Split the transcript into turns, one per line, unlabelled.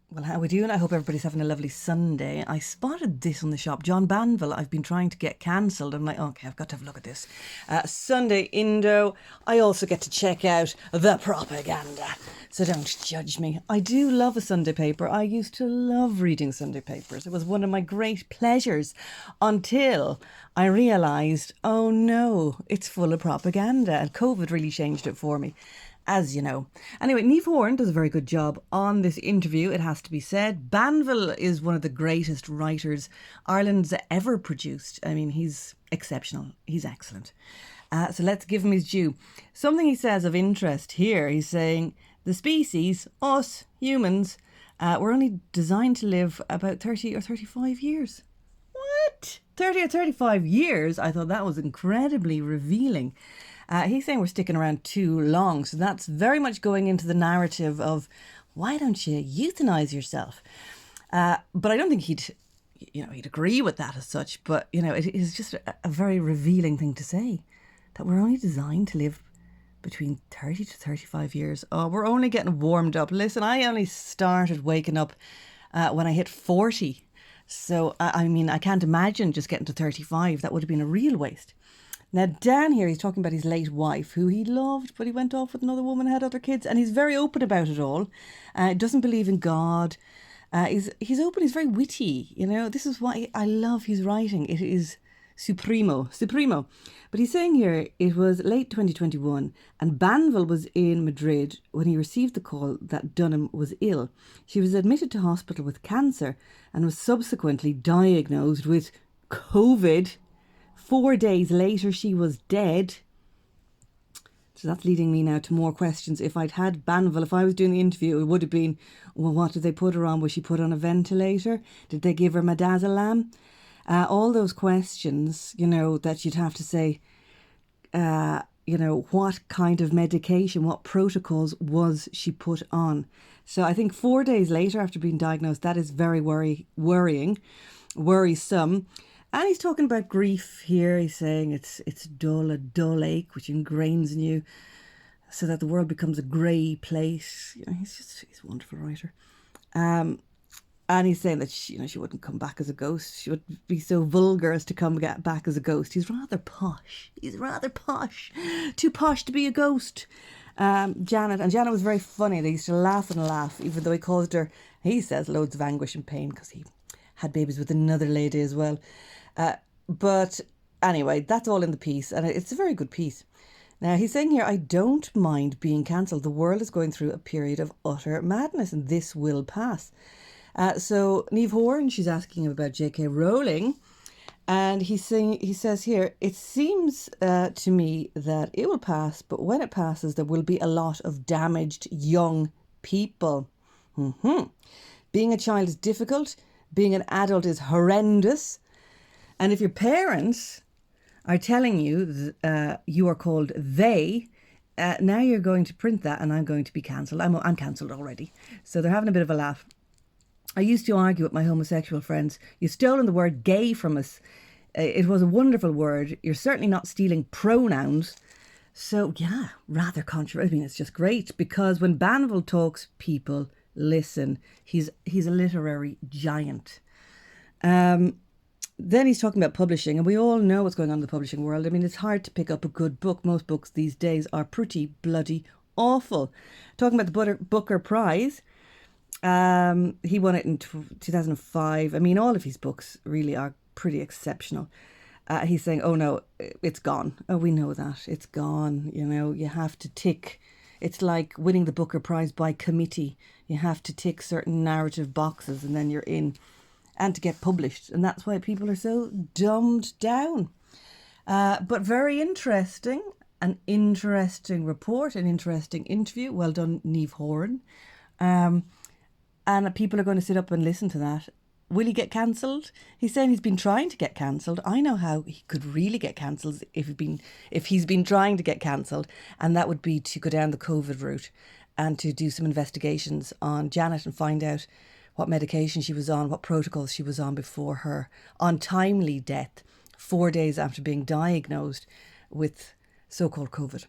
Well, how are we doing? I hope everybody's having a lovely Sunday. I spotted this on the shop. John Banville, I've been trying to get cancelled. I'm like, okay, I've got to have a look at this. Sunday Indo. I also get to check out the propaganda. So don't judge me. I do love a Sunday paper. I used to love reading Sunday papers. It was one of my great pleasures until I realised, oh no, it's full of propaganda. And COVID really changed it for me, as you know. Anyway, Niamh Horan does a very good job on this interview, it has to be said. Banville is one of the greatest writers Ireland's ever produced. I mean, he's exceptional. He's excellent. So let's give him his due. Something he says of interest here, he's saying, the species, us, humans, we're only designed to live about 30 or 35 years. What? 30 or 35 years? I thought that was incredibly revealing. He's saying we're sticking around too long. So that's very much going into the narrative of, why don't you euthanize yourself? But I don't think he'd agree with that as such. But, it is just a very revealing thing to say, that we're only designed to live between 30 to 35 years. Oh, we're only getting warmed up. Listen, I only started waking up when I hit 40. So, I can't imagine just getting to 35. That would have been a real waste. Now, down here, he's talking about his late wife, who he loved, but he went off with another woman, had other kids, and he's very open about it all. Doesn't believe in God. He's open, he's very witty, This is why I love his writing. It is supremo. But he's saying here, it was late 2021, and Banville was in Madrid when he received the call that Dunham was ill. She was admitted to hospital with cancer and was subsequently diagnosed with COVID. 4 days later, she was dead. So that's leading me now to more questions. If I'd had Banville, if I was doing the interview, it would have been, well, what did they put her on? Was she put on a ventilator? Did they give her midazolam? All those questions, that you'd have to say, what kind of medication, what protocols was she put on? So I think 4 days later after being diagnosed, that is very worrying, worrisome. And he's talking about grief here. He's saying it's dull, a dull ache which ingrains in you so that the world becomes a grey place. He's a wonderful writer. And he's saying that she wouldn't come back as a ghost. She would be so vulgar as to come back as a ghost. He's rather posh. Too posh to be a ghost. Janet was very funny. They used to laugh and laugh, even though he caused her, he says, loads of anguish and pain because he had babies with another lady as well. But anyway, that's all in the piece, and it's a very good piece. Now, he's saying here, I don't mind being cancelled. The world is going through a period of utter madness, and this will pass. So Niamh Horan, she's asking him about J.K. Rowling, and he says here, it seems to me that it will pass, but when it passes, there will be a lot of damaged young people. Being a child is difficult. Being an adult is horrendous. And if your parents are telling you you are called they, now you're going to print that and I'm going to be cancelled. I'm cancelled already. So they're having a bit of a laugh. I used to argue with my homosexual friends. You've stolen the word gay from us. It was a wonderful word. You're certainly not stealing pronouns. So, yeah, rather controversial. It's just great because when Banville talks, people listen. He's a literary giant. Then he's talking about publishing, and we all know what's going on in the publishing world. I mean, it's hard to pick up a good book. Most books these days are pretty bloody awful. Talking about the Booker Prize, he won it in 2005. I mean, all of his books really are pretty exceptional. He's saying, oh no, it's gone. Oh, we know that. It's gone. You have to tick. It's like winning the Booker Prize by committee. You have to tick certain narrative boxes and then you're in. And to get published. And that's why people are so dumbed down. But very interesting. An interesting report, an interesting interview. Well done, Niamh Horan. And people are going to sit up and listen to that. Will he get cancelled? He's saying he's been trying to get cancelled. I know how he could really get cancelled if he's been trying to get cancelled. And that would be to go down the COVID route and to do some investigations on Janet and find out what medication she was on, what protocols she was on before her untimely death 4 days after being diagnosed with so-called COVID.